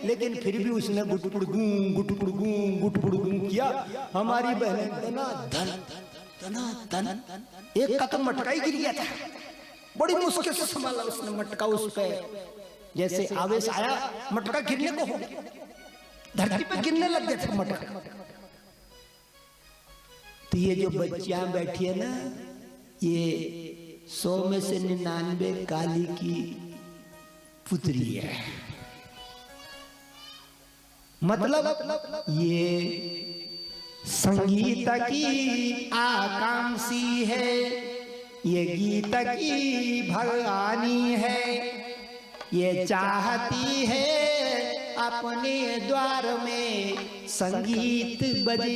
लेकिन फिर भी उसने गुटपुड़गू किया। हमारी बहन धन एक का तो मटका ही गिर गया था, बड़ी मुश्किल से संभाला उसने मटका। उस पे जैसे आवेश आया, मटका गिरने को हो गया, धरती पे गिरने लग गया था मटका। तो ये जो बच्चियां बैठी है ना, ये 100 में से 99 काली की पुत्री है। मतलब ये संगीत की आकांक्षी है, ये गीत की भगवानी है, ये चाहती है अपने द्वार में संगीत बजे।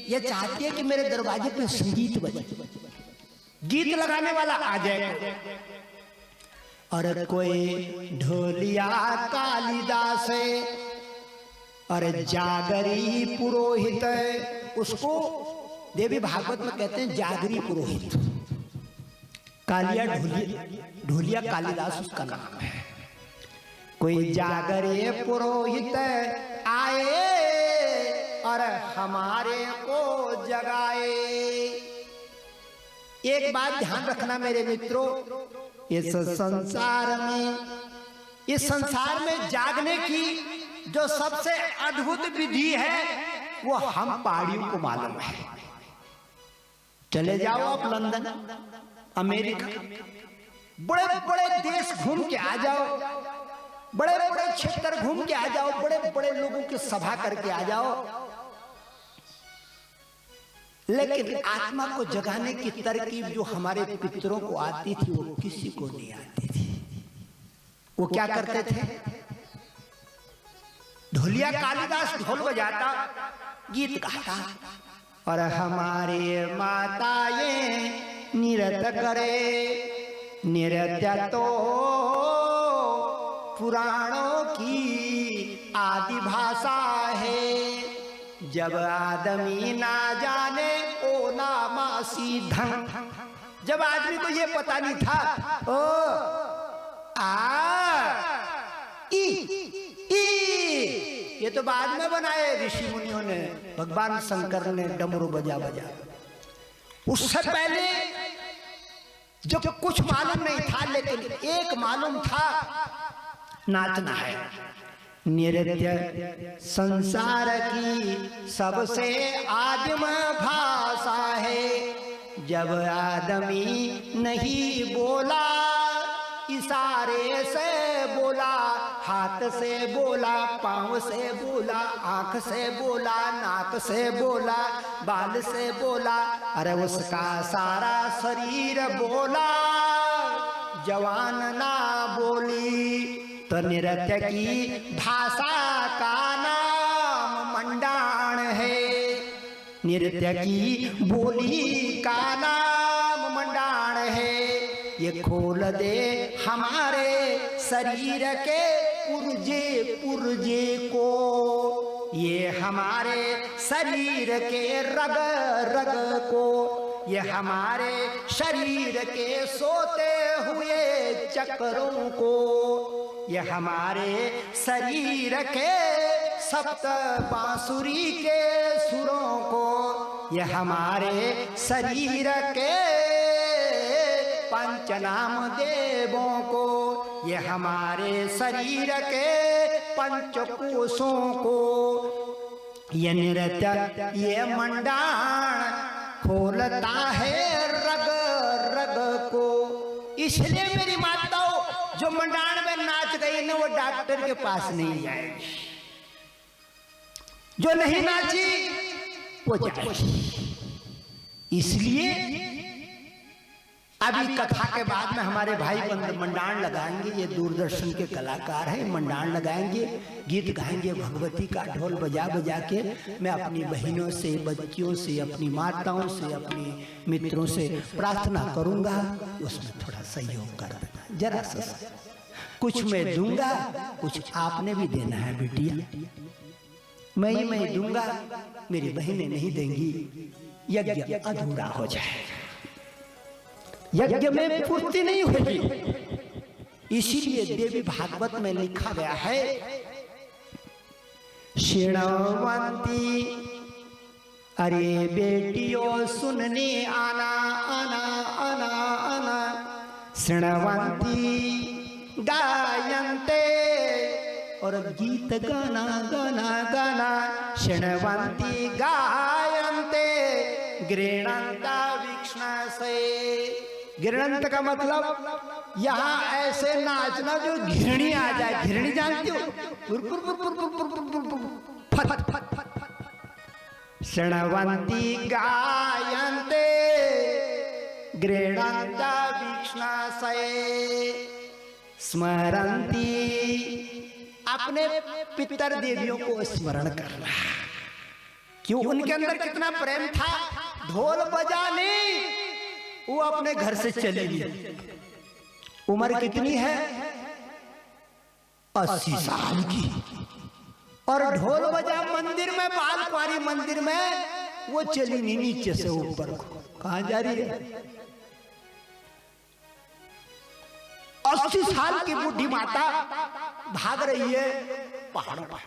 ये चाहती है कि मेरे दरवाजे पे संगीत बजे, गीत लगाने वाला आ जाए। और कोई ढोलिया कालिदास है और जागरी पुरोहित है, उसको देवी भागवत में कहते हैं जागरी पुरोहित। कालिया ढोलिया कालिदास उसका नाम है। कोई जागरे पुरोहित आए और हमारे को जगाए। एक बात ध्यान रखना मेरे मित्रों, इस संसार में जागने की जो सबसे अद्भुत विधि है वो हम पहाड़ियों को मालूम है। चले जाओ आप लंदन, अमेरिका, बड़े बड़े देश घूम के आ जाओ, बड़े बड़े क्षेत्र घूम के आ जाओ, बड़े बड़े लोगों की सभा करके आ जाओ, लेकिन आत्मा को जगाने की तरकीब जो हमारे पितरों को आती थी वो किसी को नहीं आती थी। वो क्या करते थे? ढोलिया कालिदास ढोल बजाता, गीत गाता, और हमारे माताएं नृत्य करे। नृत्य तो पुराणों की आदि भाषा है। जब आदमी ना जाने ओ नामा सीधं, जब आदमी को ये पता नहीं था ओ ये तो बाद में बनाए ऋषि मुनियों ने, भगवान शंकर ने डमरू बजा बजा। उससे पहले जो कुछ मालूम नहीं था, लेकिन एक मालूम था, नाचना है। नृत्य संसार की सबसे आदिम भाषा है। जब आदमी नहीं बोला, इशारे से बोला, हाथ से बोला, पांव से बोला, आंख से बोला, नाक से बोला, बाल से बोला, अरे उसका सारा शरीर बोला, जवान ना बोली। तो नृत्य की भाषा का नाम मंडाण है। नृत्य की बोली का नाम मंडाण है। ये खोल दे हमारे शरीर के पुर्जे पुर्जे को, ये हमारे शरीर के रग रग को, ये हमारे शरीर के सोते हुए चक्रों को, ये हमारे शरीर के सप्त बांसुरी के सुरों को, ये हमारे शरीर के पंचनाम देवों को, ये हमारे शरीर के पंचकोशों को। ये नृत्य ये मंडाण खोलता है रग रग को। इसलिए मेरी माताओं, जो मंडाण में नाच गई ना, वो डॉक्टर के पास नहीं जाएगी, जो नहीं नाची वो जाएगी। इसलिए अभी कथा के बाद में हमारे भाई मंडाण लगाएंगे। ये दूरदर्शन के कलाकार हैं, मंडाण लगाएंगे, गीत गाएंगे भगवती का ढोल बजा बजा के। मैं अपनी बहनों से, बच्चियों से, अपनी माताओं से, अपनी मित्रों से प्रार्थना करूंगा, उसमें थोड़ा सहयोग कर देना। जरा सा कुछ मैं दूंगा, कुछ आपने भी देना है बेटिया। मैं दूंगा, मेरी बहनें नहीं देंगी, यज्ञ अधूरा हो जाएगा, यज्ञ में पूर्ति नहीं होगी। इसीलिए देवी भागवत में लिखा गया है शिणवंती, अरे बेटियों सुनने आना आना आना आना। शिणवंती गायन्ते, और गीत गाना गाना गाना। शिणवंती गायन्ते गृह्णन्ता वीक्षणसे। गृह्णन्त का मतलब यहाँ ऐसे नाचना जो घृणी आ जाए। घृणी जानती हो? फट फट फट फट। शिणवंती गायन्ते गृह्णन्ता वीक्षणसे। स्मरन्ती, अपने पितर देवियों को स्मरण करना। क्यों? उनके अंदर कितना प्रेम था। ढोल बजाने वो अपने घर से चली गई। उम्र कितनी है? 80 साल की। और ढोल बजा मंदिर में, बाल कुंवारी मंदिर में वो चली नहीं नीचे से ऊपर को। कहां जा रही है? 80 साल की बूढ़ी माता भाग रही है पहाड़ों पर।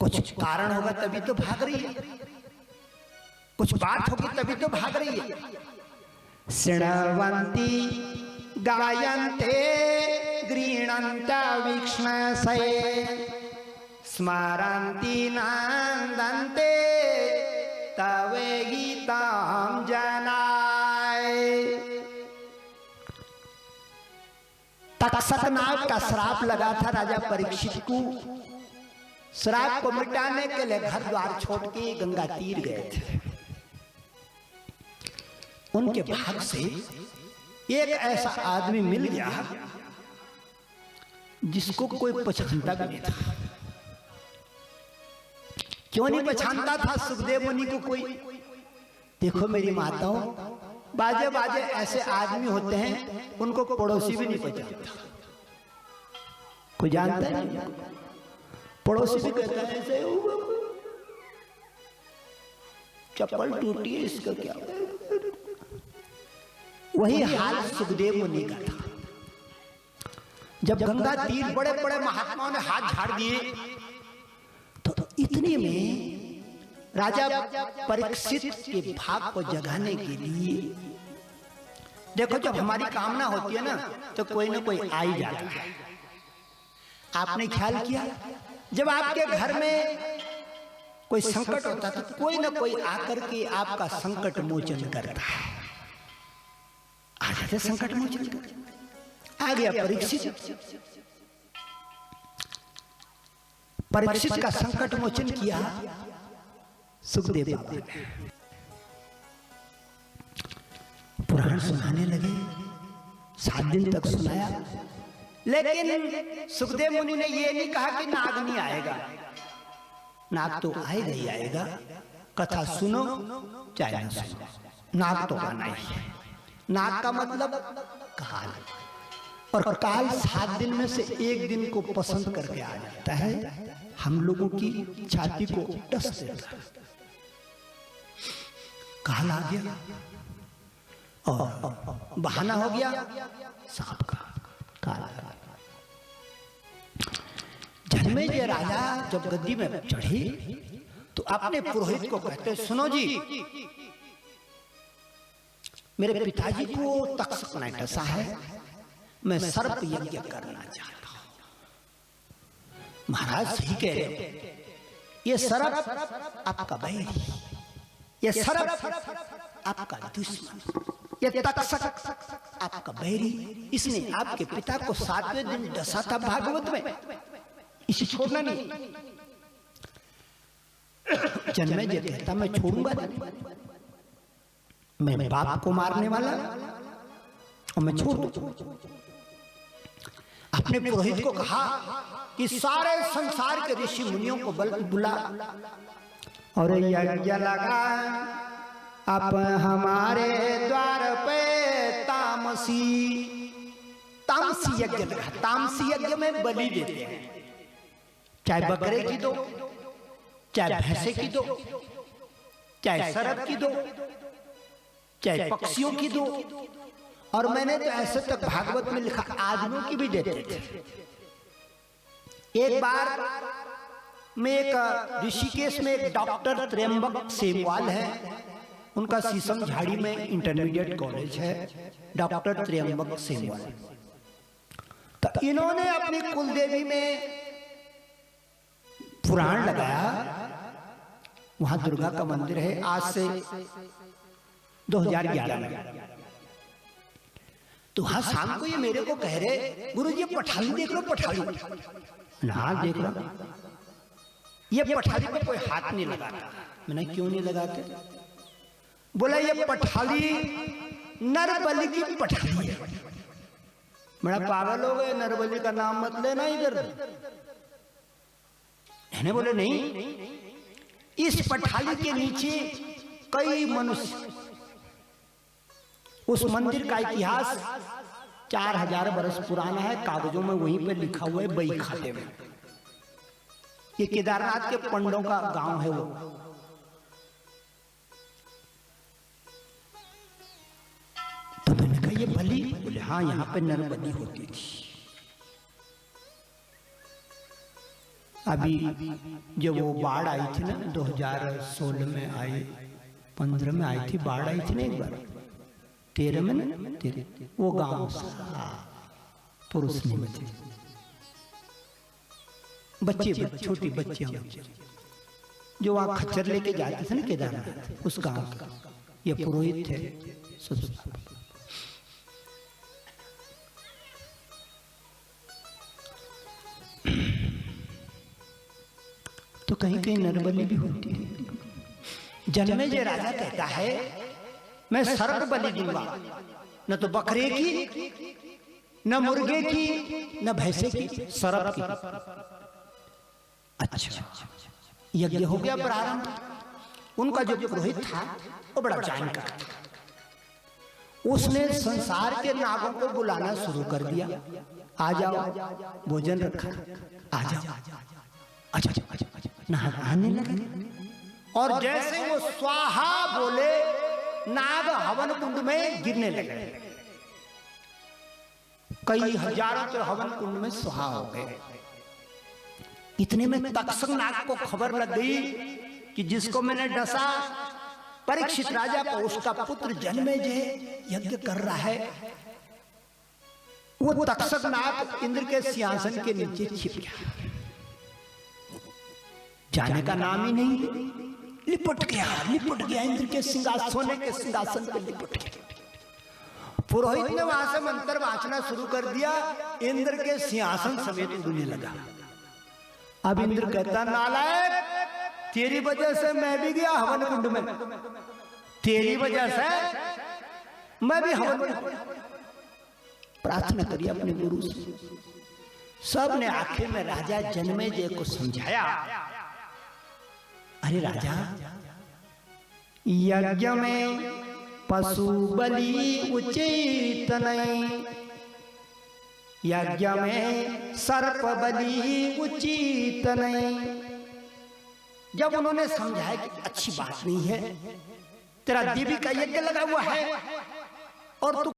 कुछ कारण होगा तभी तो भाग रही है, कुछ बात होगी तभी तो भाग रही है। शिणवंती गायन्ते गृह्णन्ता वीक्षणसे। स्मरन्ति नन्दन्ते तव गीतां जनाय। तक्षक नाग का श्राप लगा था राजा परीक्षित को। श्राप को मिटाने के लिए घर द्वार छोड़ के गंगा तीर गए थे। उनके भाग से एक ऐसा आदमी मिल गया जिसको कोई पहचानता भी नहीं था। क्यों नहीं पहचानता था सुखदेव मुनि को कोई? देखो मेरी माताओं, बाजे बाजे ऐसे आदमी होते हैं उनको पड़ोसी भी नहीं पहचानता। कोई जानता है? पड़ोसी भी कहता है ऐसे चप्पल टूटी है इसका क्या। वही हाल सुखदेव मुनि का था। जब गंगा तीर बड़े बड़े महात्माओं ने हाथ झाड़ दिए तो इतने में राजा परीक्षित के भाग को जगाने के लिए, देखो जब हमारी कामना होती है ना तो कोई ना कोई आ ही जाता है। आपने ख्याल किया जब आपके घर में कोई संकट होता है तो कोई ना कोई आकर के आपका संकट मोचन करता है। आ जाते संकट मोचन कर। आ गया परीक्षित। परीक्षित का संकट मोचन किया सुखदेव बाबा ने। पुराण सुनाने लगे, 7 दिन तक सुनाया, लेकिन सुखदेव मुनि ने ये नहीं कहा कि नाग नहीं आएगा। नाग तो आएगा ही आएगा, कथा सुनो चाहे ना सुनो, नाग तो आना ही है। नाग का मतलब काल, और काल 7 दिन में से 1 दिन को पसंद करके आ जाता है, हम लोगों की छाती को डस देता है। काल आ गया और बहाना हो गया सांप का। काल जन्मेजय राजा जब गद्दी में चढ़े तो अपने पुरोहित को कहते, सुनो जी, मेरे पिताजी को तक्षक ने डसा है, मैं सर्प यज्ञ करना चाहता हूं। महाराज सही कह रहे हो, ये सर्प आपका बैरी, ये सर्प आपका दुश्मन, ये तक्षक आपका बैरी। इसने आपके पिता को 7वें दिन डसा था भागवत में, इसे छोड़ना नहीं। जन्मेजय कहता मैं छोड़ूंगा नहीं, मैं बाप को मारने वाला और मैं छोड़ दूं। अपने पुरोहित को कहा कि सारे संसार के ऋषि मुनियों को बुला और यज्ञ लगा अब हमारे द्वार पे तामसी यज्ञ लगा। तामसी यज्ञ में बलि देते हैं, चाहे बकरे की दो, चाहे भैंसे की दो, चाहे सरब की दो, चाहे पक्षियों की दो। और मैंने तो ऐसे तक भागवत में लिखा आदमियों की भी देते थे। एक बार में एक ऋषिकेश में एक डॉक्टर त्र्यंबक सेमवाल है, उनका शीशम झाड़ी में इंटरमीडिएट कॉलेज है, डॉक्टर त्र्यंबक सेमवाल। तो इन्होंने अपनी कुलदेवी में पुराण लगाया। वहां दुर्गा का मंदिर है, आज से 2011 में। तो हाँ, शाम को ये मेरे को कह रहे, गुरु जी पठाली देख लो, पठाली ना देख लो, ये पठाली पे कोई हाथ नहीं लगाता। मैंने क्यों नहीं लगाते? बोला ये पठाली नर बलि की पठाली है। बड़ा पागल हो गए, नर बलि का नाम मत लेना इधर। मैंने बोले नहीं, इस पठाली के नीचे कई मनुष्य, उस मंदिर का इतिहास 4000 वर्ष पुराना है, कागजों में वहीं पे लिखा हुआ है, बई खाते में। ये केदारनाथ के पंडों का गांव है वो। तो मैंने कहा ये बलि? बोले हाँ, यहाँ पे नर बलि होती थी। अभी जब वो बाढ़ आई थी ना, 2016 में आई, 15 में आई थी बाढ़, आई थी ना एक बार, 13 में ना, 13, वो गांव पुरुष नहीं बचे, बच्चे छोटी बच्चियां, जो वहां खच्चर लेके जाते थे ना केदारनाथ, उस गांव का ये पुरोहित थे। तो कहीं कहीं नरबली भी होती है। जन्मेजय राजा कहता है मैं सर्प बलि दूंगा, न तो बकरे की, न मुर्गे की, न भैंसे की, सर्प की। अच्छा, यज्ञ हो गया प्रारंभ। उनका जो पुरोहित था वो बड़ा जानकार था। उसने संसार के नागों को बुलाना शुरू कर दिया। आ जाओ, भोजन रखा, आ जाओ, अच्छा नहाने लगे। और जैसे वो स्वाहा बोले, नाग हवन कुंड में गिरने लगे। कई हजारों तो हवन कुंड में स्वाहा हो गए। इतने में तक्षक नाग को खबर लग गई कि जिसको मैंने डसा परीक्षित राजा को उसका पुत्र जन्मेजय यज्ञ कर रहा है। वो तक्षक नाग इंद्र के सिंहासन के नीचे छिप गया, जाने का नाम ही नहीं, लिपट गया इंद्र के सिंहासन, सोने के सिंहासन पे लिपट गया। पुरोहित ने वहां से मंत्र वाचना शुरू कर दिया, इंद्र के सिंहासन समेत उड़ने लगा। अब इंद्र कहता नालायक, तेरी वजह से मैं भी गया हवन कुंड में, तेरी वजह से मैं भी हवन कुंड। प्रार्थना करिए अपने गुरु से। सब ने आखिर में राजा जन्मेजय को समझाया, अरे राजा, यज्ञ में पशु बलि उचित नहीं, यज्ञ में सर्प बलि उचित नहीं। जब उन्होंने समझाया कि अच्छी बात नहीं है, तेरा देवी का यज्ञ लगा हुआ है और तू